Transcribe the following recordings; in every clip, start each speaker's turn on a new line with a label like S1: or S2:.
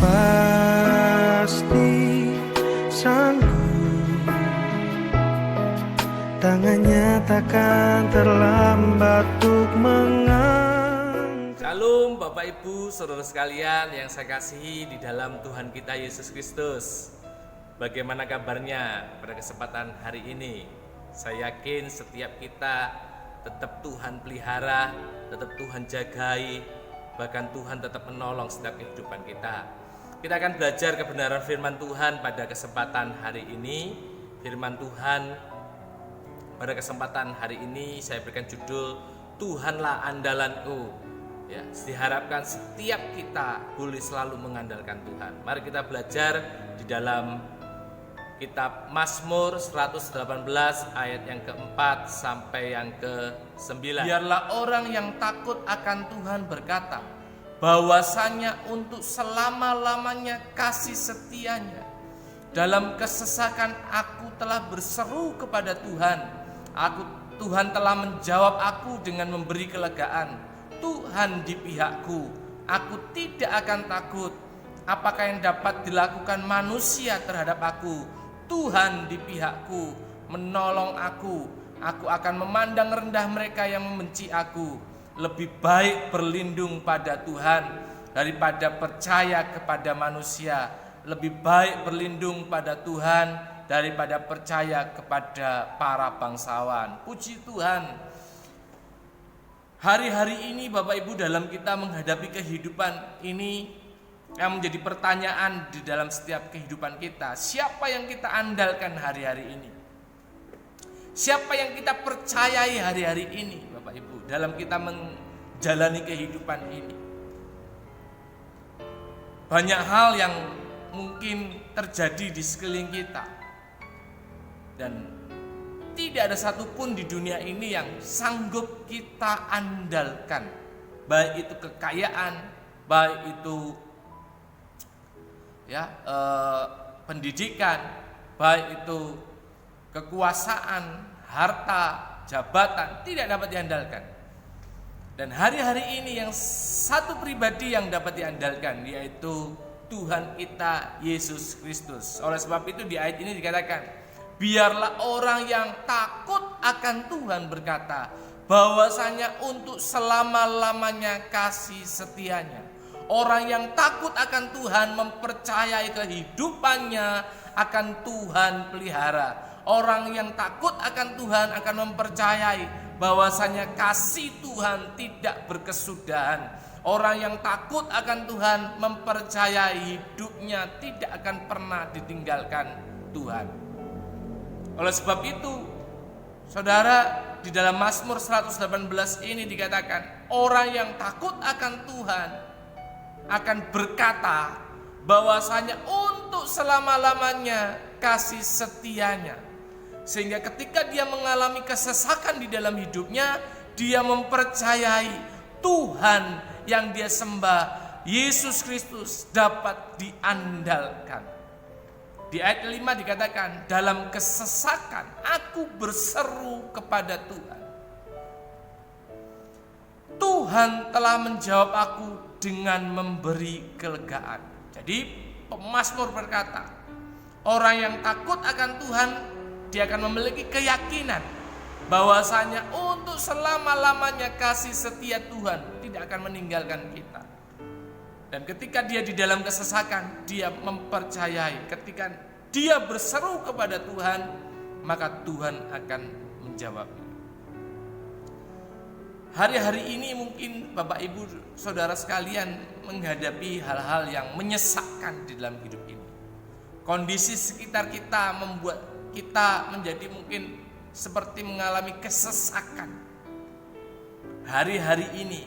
S1: Pasti sanggup, tangannya takkan terlambat untuk mengangkat.
S2: Shalom Bapak Ibu, saudara sekalian yang saya kasihi di dalam Tuhan kita Yesus Kristus. Bagaimana kabarnya pada kesempatan hari ini? Saya yakin setiap kita tetap Tuhan pelihara, tetap Tuhan jagai, bahkan Tuhan tetap menolong setiap kehidupan kita. Kita akan belajar kebenaran firman Tuhan pada kesempatan hari ini. Firman Tuhan pada kesempatan hari ini saya berikan judul Tuhanlah andalanku. Ya, diharapkan setiap kita boleh selalu mengandalkan Tuhan. Mari kita belajar di dalam kitab Mazmur 118 ayat yang keempat sampai yang ke-9. Biarlah orang yang takut akan Tuhan berkata, bahwasanya untuk selama-lamanya kasih setianya. Dalam kesesakan aku telah berseru kepada Tuhan. Tuhan telah menjawab aku dengan memberi kelegaan. Tuhan di pihakku, aku tidak akan takut. Apakah yang dapat dilakukan manusia terhadap aku? Tuhan di pihakku, menolong aku. Aku akan memandang rendah mereka yang membenci aku. Lebih baik berlindung pada Tuhan daripada percaya kepada manusia. Lebih baik berlindung pada Tuhan daripada percaya kepada para bangsawan. Puji Tuhan. Hari-hari ini Bapak Ibu, dalam kita menghadapi kehidupan ini yang menjadi pertanyaan di dalam setiap kehidupan kita, siapa yang kita andalkan hari-hari ini? Siapa yang kita percayai hari-hari ini Bapak Ibu dalam kita menjalani kehidupan ini? Banyak hal yang mungkin terjadi di sekeliling kita, dan tidak ada satupun di dunia ini yang sanggup kita andalkan. Baik itu kekayaan, baik itu pendidikan, baik itu kekuasaan, harta, jabatan, tidak dapat diandalkan. Dan hari-hari ini yang satu pribadi yang dapat diandalkan, yaitu Tuhan kita Yesus Kristus. Oleh sebab itu di ayat ini dikatakan, biarlah orang yang takut akan Tuhan berkata, bahwasanya untuk selama-lamanya kasih setianya. Orang yang takut akan Tuhan mempercayai kehidupannya akan Tuhan pelihara. Orang yang takut akan Tuhan akan mempercayai bahwasanya kasih Tuhan tidak berkesudahan. Orang yang takut akan Tuhan mempercayai hidupnya tidak akan pernah ditinggalkan Tuhan. Oleh sebab itu, saudara, di dalam Mazmur 118 ini dikatakan, orang yang takut akan Tuhan akan berkata bahwasanya untuk selama-lamanya kasih setianya. Sehingga ketika dia mengalami kesesakan di dalam hidupnya, dia mempercayai Tuhan yang dia sembah, Yesus Kristus, dapat diandalkan. Di ayat 5 dikatakan, dalam kesesakan aku berseru kepada Tuhan. Tuhan telah menjawab aku dengan memberi kelegaan. Jadi pemazmur berkata, orang yang takut akan Tuhan, dia akan memiliki keyakinan bahwasanya untuk selama-lamanya kasih setia Tuhan tidak akan meninggalkan kita. Dan ketika dia di dalam kesesakan, dia mempercayai, ketika dia berseru kepada Tuhan, maka Tuhan akan menjawabnya. Hari-hari ini mungkin Bapak Ibu Saudara sekalian menghadapi hal-hal yang menyesakkan di dalam hidup ini. Kondisi sekitar kita membuat kita menjadi mungkin seperti mengalami kesesakan. Hari-hari ini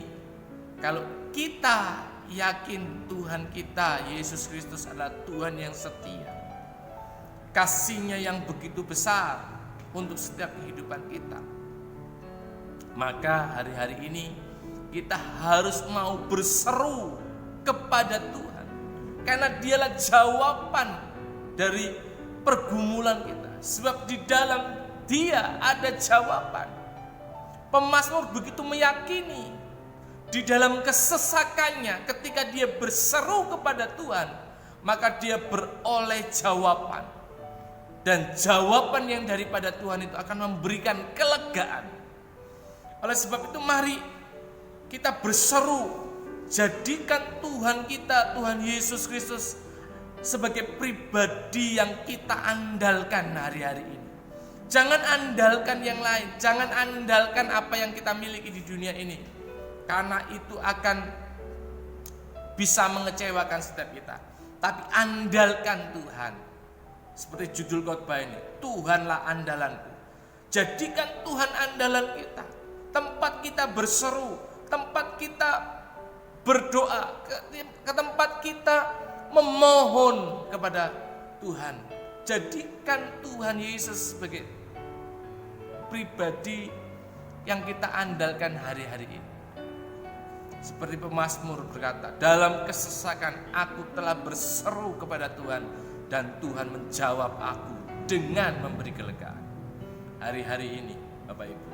S2: kalau kita yakin Tuhan kita Yesus Kristus adalah Tuhan yang setia, kasih-Nya yang begitu besar untuk setiap kehidupan kita, maka hari-hari ini kita harus mau berseru kepada Tuhan, karena Dialah jawaban dari pergumulan kita. Sebab di dalam Dia ada jawaban. Pemazmur begitu meyakini Di dalam kesesakannya, ketika dia berseru kepada Tuhan, maka dia beroleh jawaban. Dan jawaban yang daripada Tuhan itu akan memberikan kelegaan. Oleh sebab itu mari kita berseru, jadikan Tuhan kita, Tuhan Yesus Kristus, sebagai pribadi yang kita andalkan hari-hari ini. Jangan andalkan yang lain, jangan andalkan apa yang kita miliki di dunia ini, karena itu akan bisa mengecewakan setiap kita. Tapi andalkan Tuhan. Seperti judul khotbah ini, Tuhanlah andalanku. Jadikan Tuhan andalan kita, tempat kita berseru, tempat kita berdoa, ke tempat kita memohon kepada Tuhan. Jadikan Tuhan Yesus sebagai pribadi yang kita andalkan hari-hari ini. Seperti pemazmur berkata, dalam kesesakan aku telah berseru kepada Tuhan, dan Tuhan menjawab aku dengan memberi kelegaan. Hari-hari ini Bapak Ibu,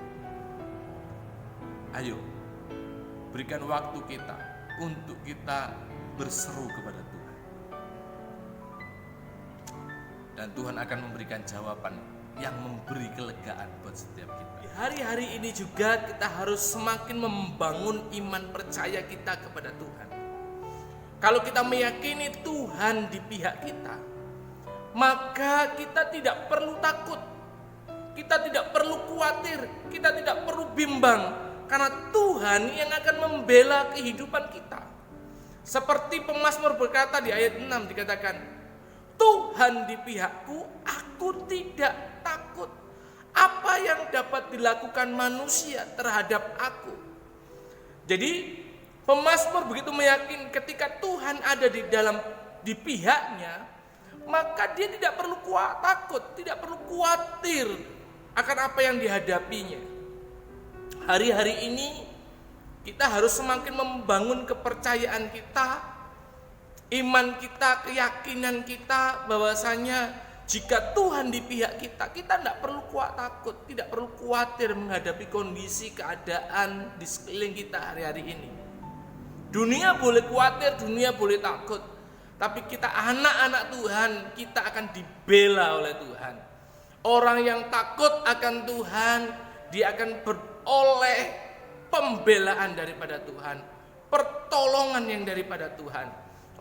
S2: ayo berikan waktu kita untuk kita berseru kepada Tuhan. Dan Tuhan akan memberikan jawaban yang memberi kelegaan buat setiap kita. Di hari-hari ini juga kita harus semakin membangun iman percaya kita kepada Tuhan. Kalau kita meyakini Tuhan di pihak kita, maka kita tidak perlu takut, kita tidak perlu khawatir, kita tidak perlu bimbang, karena Tuhan yang akan membela kehidupan kita. Seperti pemazmur berkata di ayat 6 dikatakan, Tuhan di pihakku, aku tidak takut. Apa yang dapat dilakukan manusia terhadap aku? Jadi pemazmur begitu meyakini ketika Tuhan ada di pihaknya, maka dia tidak perlu takut, tidak perlu khawatir akan apa yang dihadapinya. Hari-hari ini kita harus semakin membangun kepercayaan kita, iman kita, keyakinan kita bahwasanya jika Tuhan di pihak kita, kita tidak perlu takut, tidak perlu khawatir menghadapi kondisi keadaan di sekeliling kita hari-hari ini. Dunia boleh khawatir, dunia boleh takut, tapi kita anak-anak Tuhan, kita akan dibela oleh Tuhan. Orang yang takut akan Tuhan, dia akan beroleh pembelaan daripada Tuhan, pertolongan yang daripada Tuhan.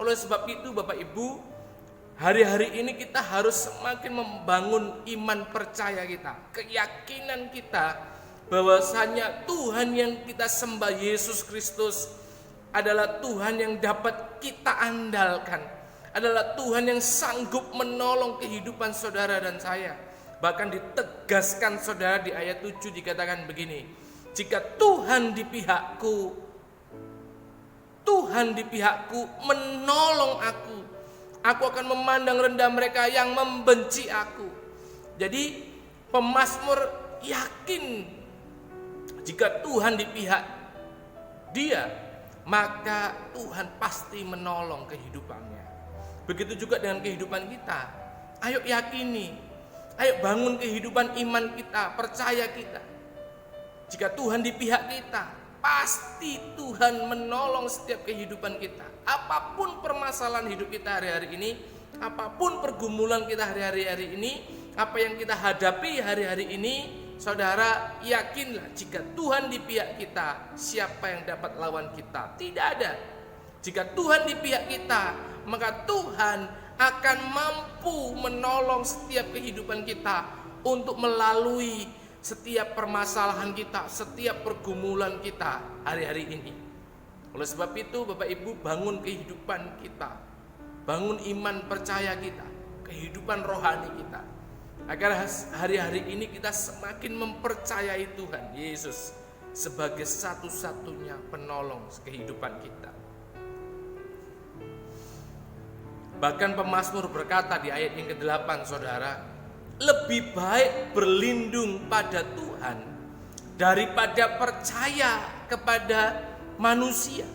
S2: Oleh sebab itu Bapak Ibu, hari-hari ini kita harus semakin membangun iman percaya kita, keyakinan kita bahwasanya Tuhan yang kita sembah, Yesus Kristus, adalah Tuhan yang dapat kita andalkan, adalah Tuhan yang sanggup menolong kehidupan saudara dan saya. Bahkan ditegaskan saudara di ayat 7 dikatakan begini, jika Tuhan di pihakku, Tuhan di pihakku menolong aku akan memandang rendah mereka yang membenci aku. Jadi pemazmur yakin jika Tuhan di pihak dia, maka Tuhan pasti menolong kehidupannya. Begitu juga dengan kehidupan kita. Ayo yakini, ayo bangun kehidupan iman kita, percaya kita. Jika Tuhan di pihak kita, pasti Tuhan menolong setiap kehidupan kita. Apapun permasalahan hidup kita hari-hari ini, apapun pergumulan kita hari-hari ini, apa yang kita hadapi hari-hari ini, saudara yakinlah jika Tuhan di pihak kita, siapa yang dapat lawan kita? Tidak ada. Jika Tuhan di pihak kita, maka Tuhan akan mampu menolong setiap kehidupan kita untuk melalui setiap permasalahan kita, setiap pergumulan kita hari-hari ini. Oleh sebab itu Bapak Ibu, bangun kehidupan kita, bangun iman percaya kita, kehidupan rohani kita, agar hari-hari ini kita semakin mempercayai Tuhan Yesus sebagai satu-satunya penolong kehidupan kita. Bahkan pemazmur berkata di ayat yang ke-8 saudara, lebih baik berlindung pada Tuhan daripada percaya kepada manusia.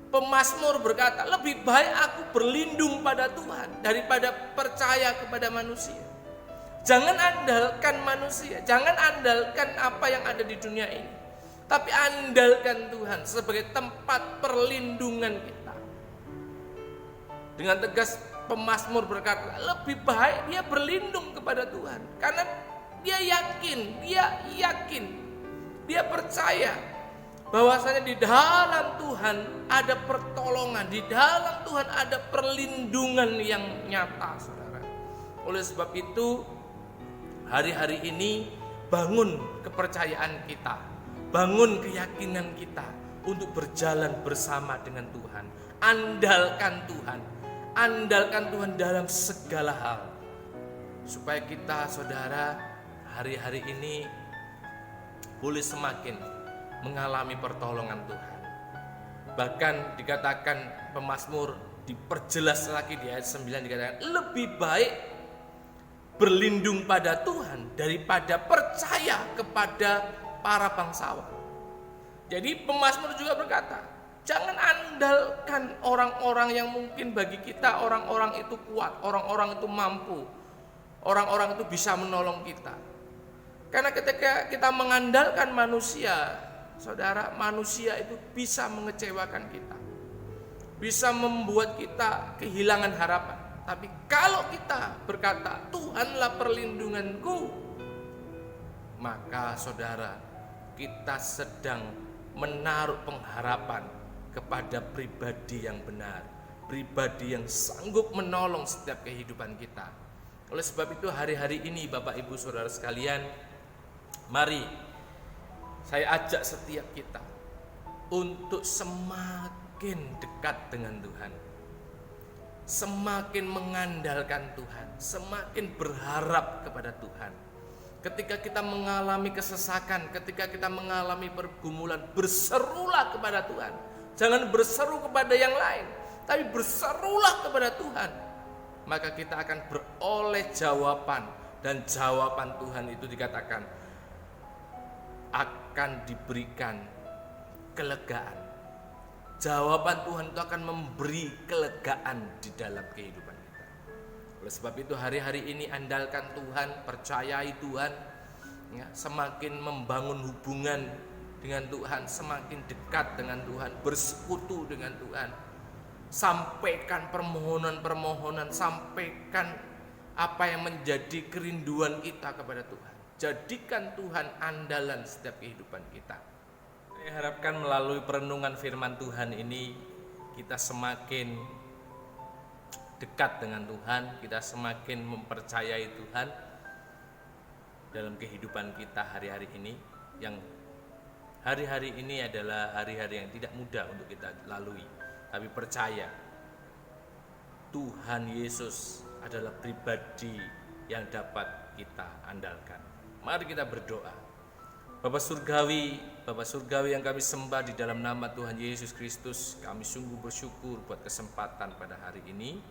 S2: Pemazmur berkata, lebih baik aku berlindung pada Tuhan daripada percaya kepada manusia. Jangan andalkan manusia, jangan andalkan apa yang ada di dunia ini, tapi andalkan Tuhan sebagai tempat perlindungan kita. Dengan tegas pemazmur berkata, lebih baik dia berlindung kepada Tuhan, karena dia yakin, dia percaya bahwasanya di dalam Tuhan ada pertolongan, di dalam Tuhan ada perlindungan yang nyata, saudara. Oleh sebab itu, hari-hari ini bangun kepercayaan kita, bangun keyakinan kita untuk berjalan bersama dengan Tuhan. Andalkan Tuhan dalam segala hal, supaya kita, saudara, hari-hari ini boleh semakin mengalami pertolongan Tuhan. Bahkan dikatakan pemazmur, diperjelas lagi di ayat 9, dikatakan lebih baik berlindung pada Tuhan daripada percaya kepada para bangsawan. Jadi pemazmur juga berkata, jangan andalkan orang-orang yang mungkin bagi kita orang-orang itu kuat, orang-orang itu mampu, orang-orang itu bisa menolong kita. Karena ketika kita mengandalkan manusia, saudara, manusia itu bisa mengecewakan kita, bisa membuat kita kehilangan harapan. Tapi kalau kita berkata, Tuhanlah perlindunganku, maka saudara, kita sedang menaruh pengharapan kepada pribadi yang benar, pribadi yang sanggup menolong setiap kehidupan kita. Oleh sebab itu, hari-hari ini Bapak Ibu Saudara sekalian, mari saya ajak setiap kita untuk semakin dekat dengan Tuhan, semakin mengandalkan Tuhan, semakin berharap kepada Tuhan. Ketika kita mengalami kesesakan, ketika kita mengalami pergumulan, berserulah kepada Tuhan. Jangan berseru kepada yang lain, tapi berserulah kepada Tuhan. Maka kita akan beroleh jawaban, dan jawaban Tuhan itu dikatakan akan diberikan kelegaan. Jawaban Tuhan itu akan memberi kelegaan di dalam kehidupan kita. Oleh sebab itu, hari-hari ini andalkan Tuhan, percayai Tuhan, ya, semakin membangun hubungan dengan Tuhan, semakin dekat dengan Tuhan, bersekutu dengan Tuhan. Sampaikan permohonan-permohonan, sampaikan apa yang menjadi kerinduan kita kepada Tuhan. Jadikan Tuhan andalan setiap kehidupan kita. Saya harapkan melalui perenungan firman Tuhan ini, kita semakin dekat dengan Tuhan, kita semakin mempercayai Tuhan dalam kehidupan kita hari-hari ini. Yang hari-hari ini adalah hari-hari yang tidak mudah untuk kita lalui, tapi percaya Tuhan Yesus adalah pribadi yang dapat kita andalkan. Mari kita berdoa. Bapa Surgawi yang kami sembah di dalam nama Tuhan Yesus Kristus, kami sungguh bersyukur buat kesempatan pada hari ini.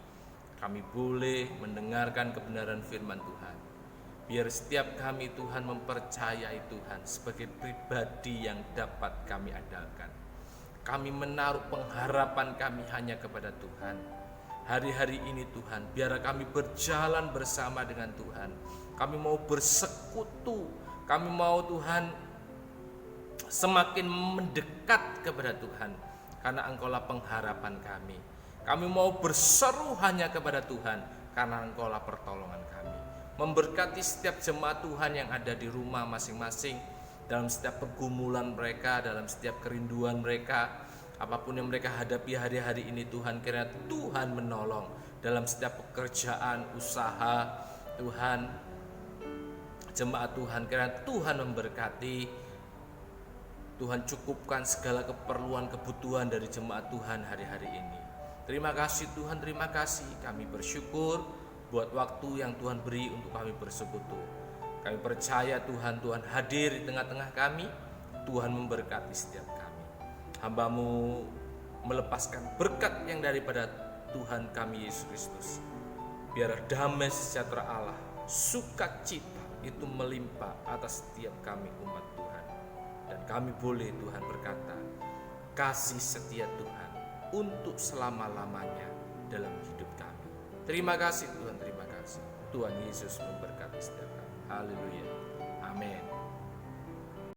S2: Kami boleh mendengarkan kebenaran firman Tuhan. Biar setiap kami, Tuhan, mempercayai Tuhan sebagai pribadi yang dapat kami andalkan. Kami menaruh pengharapan kami hanya kepada Tuhan. Hari-hari ini Tuhan, biar kami berjalan bersama dengan Tuhan. Kami mau bersekutu. Kami mau, Tuhan, semakin mendekat kepada Tuhan, karena Engkaulah pengharapan kami. Kami mau berseru hanya kepada Tuhan, karena Engkaulah pertolongan kami. Memberkati setiap jemaat Tuhan yang ada di rumah masing-masing, dalam setiap pergumulan mereka, dalam setiap kerinduan mereka, apapun yang mereka hadapi hari-hari ini Tuhan, kiranya Tuhan menolong dalam setiap pekerjaan, usaha, Tuhan, jemaat Tuhan, kiranya Tuhan memberkati, Tuhan cukupkan segala keperluan, kebutuhan dari jemaat Tuhan hari-hari ini. Terima kasih Tuhan, terima kasih. Kami bersyukur buat waktu yang Tuhan beri untuk kami bersekutu. Kami percaya Tuhan hadir di tengah-tengah kami. Tuhan memberkati setiap kami. Hamba-Mu melepaskan berkat yang daripada Tuhan kami Yesus Kristus. Biar damai sejahtera Allah, sukacita itu melimpah atas setiap kami umat Tuhan. Dan kami boleh, Tuhan, berkata, kasih setia Tuhan untuk selama-lamanya dalam hidup kami. Terima kasih Tuhan, terima kasih. Tuhan Yesus memberkati setiap kami. Haleluya.